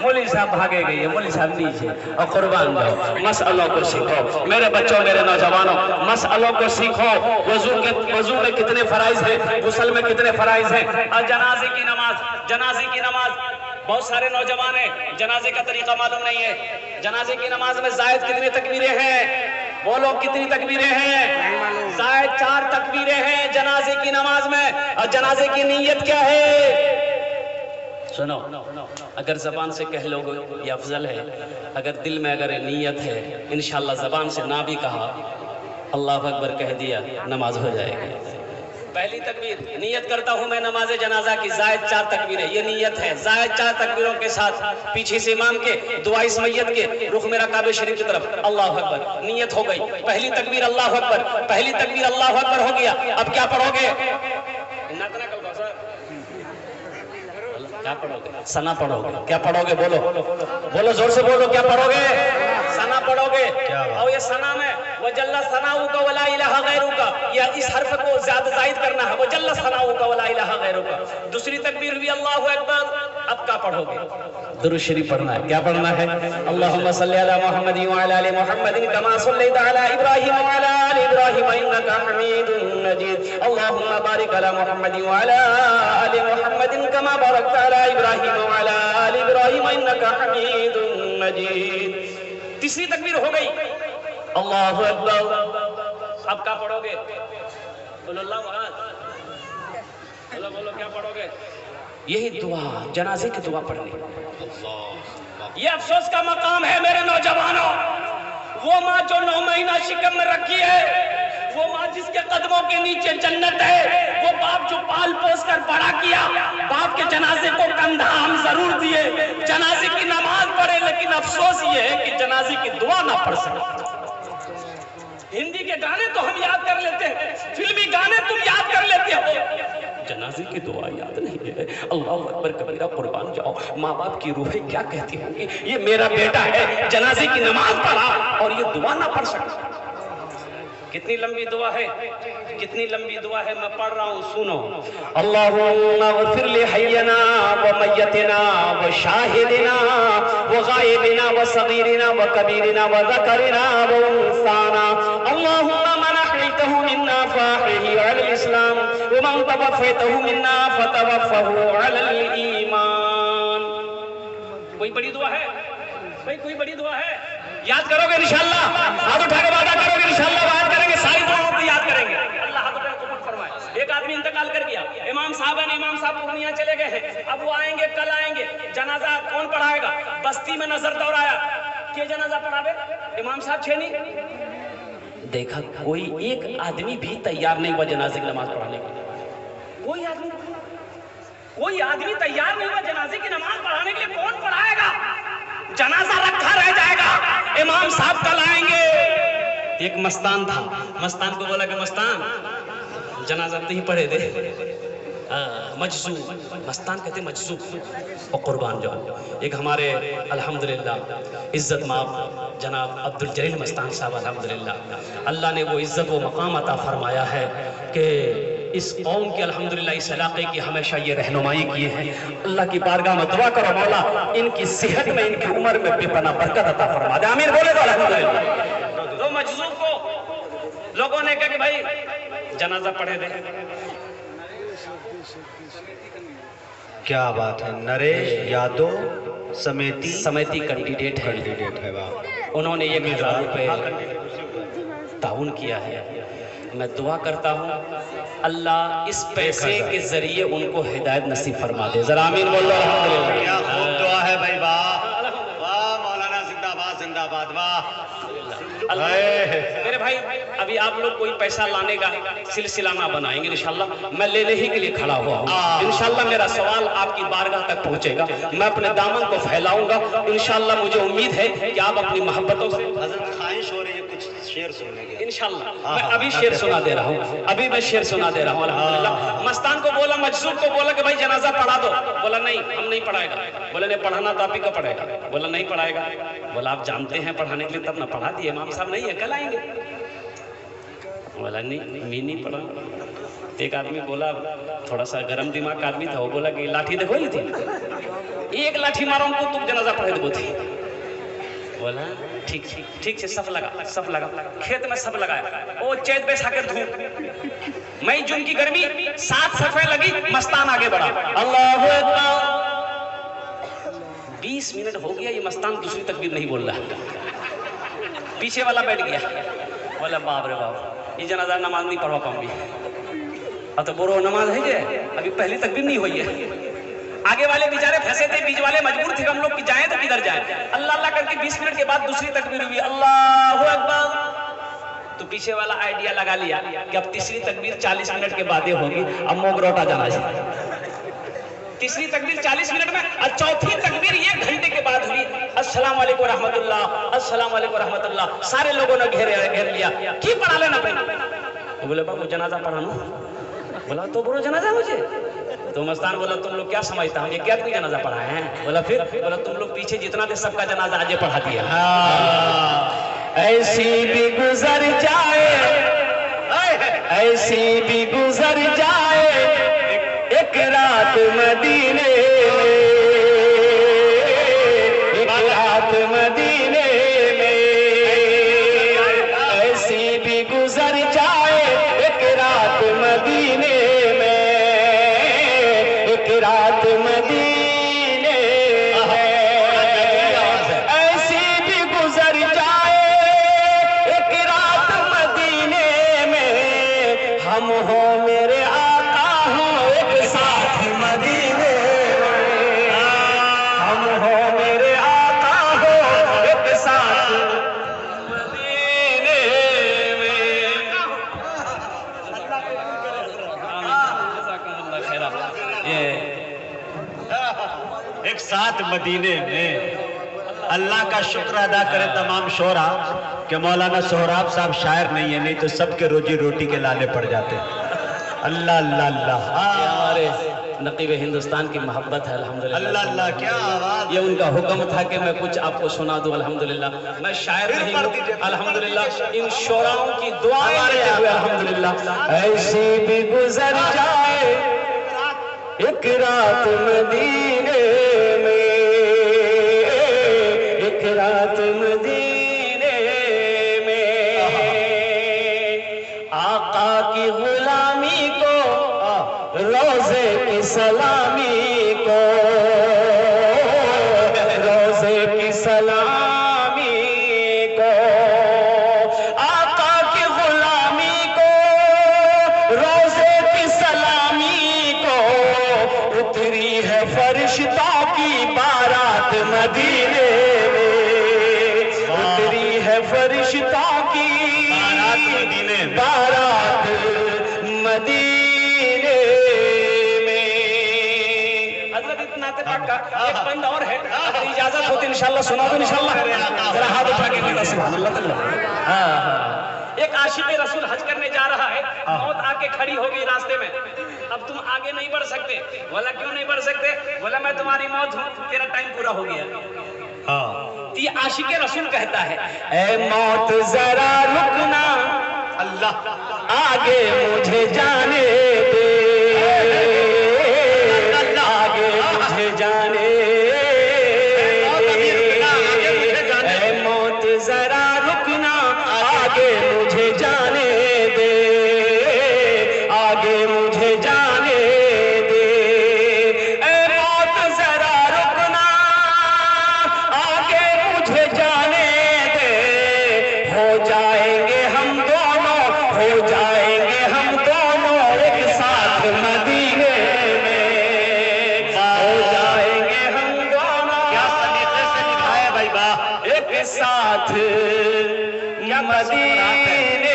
مولوی صاحب بھاگے گئی ہے، مولوی صاحب نیچے، اور قربان جاؤ مسئلوں کو سیکھو میرے بچوں میرے نوجوانوں، مسئلوں کو سیکھو۔ وضو میں کتنے فرائض ہیں، غسل میں کتنے فرائض ہیں، اور جنازے کی نماز بہت سارے نوجوان ہیں جنازے کا طریقہ معلوم نہیں ہے۔ جنازے کی نماز میں زائد کتنی تکبیریں ہیں؟ بولو کتنی تکبیریں ہیں؟ زائد 4 تکبیریں ہیں جنازے کی نماز میں، اور جنازے کی نیت کیا ہے؟ سنو، اگر زبان سے کہہ لو گے یہ افضل ہے، اگر دل میں اگر نیت ہے انشاءاللہ زبان سے نہ بھی کہا اللہ اکبر کہہ دیا نماز ہو جائے گی۔ پہلی تکبیر نیت کرتا ہوں میں نماز جنازہ کی، زائد 4 تکبیریں، یہ نیت ہے۔ زائد 4 تکبیروں کے ساتھ پیچھے سے امام کے دعا اس میت کے، رخ میرا کعبہ شریف کی طرف، اللہ اکبر، نیت ہو گئی۔ پہلی تکبیر اللہ اکبر، پہلی تکبیر اللہ اکبر ہو گیا۔ اب کیا پڑھو گے؟ کیا پڑھو گے؟ ثنا پڑھو گے۔ کیا پڑھو گے؟ بولو زور سے بولو، کیا پڑھو گے؟ ثنا پڑھو گے۔ اور یہ ثنا میں وجل ثناؤک ولا الہ غیرک، یہ اس حرف کو زیادہ زائد کرنا ہے، وجل ثناؤک ولا الہ غیرک۔ دوسری تکبیر بھی اللہ اکبر۔ اب کیا پڑھو گے؟ درود شریف پڑھنا ہے۔ کیا پڑھنا ہے؟ اللہم صلی علی محمد وعلی آل محمد کما صلیت علی ابراہیم وعلی آل ابراہیم انک حمید مجید، اللہم بارک علی محمد وعلی آل محمد کما بارکت علی ابراہیم وعلی آل ابراہیم انک حمید مجید۔ تیسری تکبیر ہو گئی، اللہ اکبر۔ اب کیا پڑھو گے؟ بولو اللہ مراد، بولو کیا پڑھو گے؟ یہی دعا، جنازے کی دعا پڑھنی۔ یہ افسوس کا مقام ہے میرے نوجوانوں، وہ ماں جو 9 مہینہ شکم میں رکھی ہے، وہ ماں جس کے قدموں کے نیچے جنت ہے، وہ باپ جو پال پوس کر بڑا کیا، باپ کے جنازے کو کندھا ہم ضرور دیے، جنازے کی نماز پڑھے، لیکن افسوس یہ ہے کہ جنازے کی دعا نہ پڑھ سکتے۔ ہندی کے گانے تو ہم یاد کر لیتے ہیں، فلمی گانے تم یاد کر لیتے ہو، جنازے کی دعا یاد نہیں ہے۔ اللہ اکبر کبیرہ، قربان جاؤ، ماں باپ کی روحیں کیا کہتی ہوں گی، یہ میرا بیٹا ہے جنازے کی نماز پڑھا اور یہ دعا نہ پڑھ سکتا۔ کتنی لمبی دعا ہے، کتنی لمبی دعا ہے، میں پڑھ رہا ہوں سنو۔ اللہم اغفر لحینا ومیتنا وشاہدنا وغائبنا وصغیرنا وکبیرنا وذکرنا وانثانا، اللہم من احییتہ منا فاحیہ علی الاسلام ومن توفیتہ منا فتوفہ علی الایمان۔ کوئی بڑی دعا ہے بھائی، کوئی بڑی دعا ہے؟ یاد کرو گے انشاءاللہ؟ ہاتھ اٹھا کے وعدہ کرو گے انشاءاللہ یاد کریں گے، ساری دعاؤں کو یاد کریں گے۔ اللہ ہاتھ اٹھا کے قبول فرمائے۔ ایک آدمی انتقال کر گیا، امام صاحب پورنیہ چلے گئے ہیں، اب وہ آئیں گے، کل آئیں گے، جنازہ کون پڑھائے گا؟ بستی میں نظر دوڑایا، کیا جنازہ پڑھاوے؟ امام صاحب چھے نہیں، دیکھا کوئی ایک آدمی بھی تیار نہیں ہوا جنازے کی نماز پڑھانے کے لیے، کوئی آدمی تیار نہیں ہوا جنازے کی نماز پڑھانے کے لیے۔ کون پڑھائے گا؟ جنازہ رکھا رہ جائے گا، امام صاحب کل آئیں گے۔ ایک مستان تھا، مستان کو بولا کہ مستان جنازہ نہیں پڑھے دے، مجذوب، مستان کہتے مجذوب، اور قربان جاؤ۔ ایک ہمارے الحمدللہ عزت مآب جناب عبدالجلیل مستان صاحب، الحمدللہ اللہ نے وہ عزت و مقام عطا فرمایا ہے کہ اس قوم کی الحمدللہ اس علاقے کی ہمیشہ یہ رہنمائی کیے ہیں۔ اللہ کی بارگاہ میں دعا کرو مولا ان کی صحت میں، ان کی عمر میں بے پناہ برکت عطا فرما دے، آمین بولے تو الحمدللہ۔ تو مجذوب کو لوگوں نے کہا کہ بھائی جنازہ پڑھے دے۔ کیا بات ہے، نریش یادو سمیتی کینڈیڈیٹ ہے، انہوں نے 1000 روپے تعاون کیا ہے۔ میں دعا کرتا ہوں اللہ اس پیسے کے ذریعے ان کو ہدایت نصیب فرما دے، ذرا آمین بولو الحمدللہ۔ کیا خوب دعا ہے بھائی، واہ واہ، مولانا زندہ باد زندہ باد، واہ۔ میرے بھائی ابھی آپ لوگ کوئی پیسہ لانے کا سلسلہ نہ بنائیں گے انشاءاللہ، میں لینے ہی کے لیے کھڑا ہوا ہوں۔ انشاءاللہ میرا سوال آپ کی بارگاہ تک پہنچے گا، میں اپنے دامن کو پھیلاؤں گا انشاءاللہ۔ مجھے امید ہے کہ آپ اپنی محبتوں سے، حضرت خواہش ہو رہی ہے کچھ شعر سننے کے انشاءاللہ میں ابھی شعر سنا دے رہا ہوں، ابھی میں شعر سنا دے رہا ہوں الحمدللہ۔ مستان کو بولا، مجذوب کو بولا کہ بھائی جنازہ پڑھا دو، بولا نہیں ہم نہیں پڑھائے گا، بولا نہیں پڑھانا تو آپ ہی کو پڑھے گا، بولا نہیں پڑھائے گا، بولا آپ جانتے ہیں پڑھانے کے لیے تب نہ پڑھا دیے، امام صاحب نہیں ہے کل آئیں گے، بولا نہیں میں نہیں پڑھا، ایک آدمی بولا, تھوڑا سا گرم دماغ کا آدمی تھا, وہ بولا کہ لاٹھی دیکھو ہی تھی, ایک لاٹھی ماروں کو تم جنازہ پڑھے دو تھی. بولا ٹھیک ٹھیک سے صف لگا, کھیت میں صف لگایا, وہ چیت بیٹھا کر دھوپ, مئی جون کی گرمی, 7 صفیں لگی, مستان آگے بڑھا, اللہ اکبر. 20 منٹ ہو گیا, یہ مستان دوسری تکبیر نہیں بول رہا, پیچھے والا بیٹھ گیا, بولا باپ رے باپ, یہ جنازہ نماز نہیں پڑھوا پاؤں گی. اب تو بورو نماز ہے یہ, ابھی پہلی تکبیر نہیں ہوئی ہے. آگے والے بیچارے پھنسے تھے, بیچ والے مجبور تھے ہم لوگ کہ جائیں تو کدھر جائیں. اللہ اللہ کر کے 20 منٹ کے بعد دوسری تکبیر ہوئی, اللہ اکبر. تو پیچھے والا آئیڈیا لگا لیا کہ اب تیسری تکبیر 40 منٹ کے بعد ہوگی, اب موگروٹا جانا چاہیے. تیسری تکبیر 40 منٹ میں, اور چوتھی تکبیر 1 گھنٹے کے بعد ہوئی, السلام علیکم ورحمۃ اللہ, السلام علیکم ورحمۃ اللہ. سارے لوگوں نے گھیر لیا, کی پڑھا لینا پہلے. بولے بابو جنازہ پڑھانا. بولا تو برو جنازہ مجھے. تو مستان بولا تم لوگ کیا سمجھتا ہوں, یہ کیا کوئی جنازہ پڑھا ہے. بولا پھر, بولا تم لوگ پیچھے جتنا تھے سب کا جنازہ آج پڑھا دیا. ایسی بھی گزر جائے, ایسی بھی گزر جائے ایک رات مدینے میں, ایک رات مدینے میں, ایسی بھی گزر جائے ایک رات مدینے میں, ایک رات مدینے ہے, ایسی بھی گزر جائے ایک رات مدینے میں, ہم ہو میرے آقا ہوں ایک ساتھ مدینے میں, ہم ہو میرے آقا ہو ایک ساتھ مدینے میں. ایک ساتھ مدینے میں. اللہ کا شکر ادا کرے تمام شعرا کہ مولانا سہراب صاحب شاعر نہیں ہے, نہیں تو سب کے روزی روٹی کے لالے پڑ جاتے. اللہ اللہ اللہ, یہ ہمارے نقیب ہندوستان کی محبت ہے الحمدللہ. اللہ اللہ, کیا آواز. یہ ان کا حکم تھا کہ میں کچھ آپ کو سنا دوں الحمدللہ. میں شاعر نہیں ہوں الحمدللہ, ان شعراؤں کی دعائیں لیتے ہوئے الحمدللہ. ایسی بھی گزر جائے ایک رات مدینے میں, ایک رات مدینے میں, آقا کی غلامی کو, روزے کی سلامی کو, روزے کی سلامی کو, آقا کی غلامی کو, روزے کی سلامی کو, اتری ہے فرشتوں کی بارات مدینے میں, اتری ہے فرشتوں کی بارات مدینے میں, بارات مدینے میں. حضرت اتنا اتفاق کا ایک بند اور ہے, اگر اجازت ہوتی انشاءاللہ سنا دو انشاءاللہ. ذرا ہاتھ اٹھا کے کہنا سبحان اللہ. ایک عاشق رسول حج کرنے جا رہا ہے, موت آ کے کھڑی ہو گئی راستے میں, اب تم آگے نہیں بڑھ سکتے. بولا کیوں نہیں بڑھ سکتے. بولا میں تمہاری موت ہوں, تیرا ٹائم پورا ہو گیا. یہ عاشق رسول کہتا ہے, اے موت ذرا رکنا, اللہ آگے مجھے جانے دے, آگے مجھے جانے دے, اے موت ذرا رکنا, آگے مجھے جانے دے, آگے مجھے جانے دے, اے موت ذرا رکنا, آگے مجھے جانے دے. ہو جائیں گے ہم دونوں, ہو جائیں گے ہم دونوں ایک ساتھ مدینے میں, ہو جائیں گے ہم دونوں, کیا سلیقے سے نبھائے بھائی با, ایک ساتھ مدینے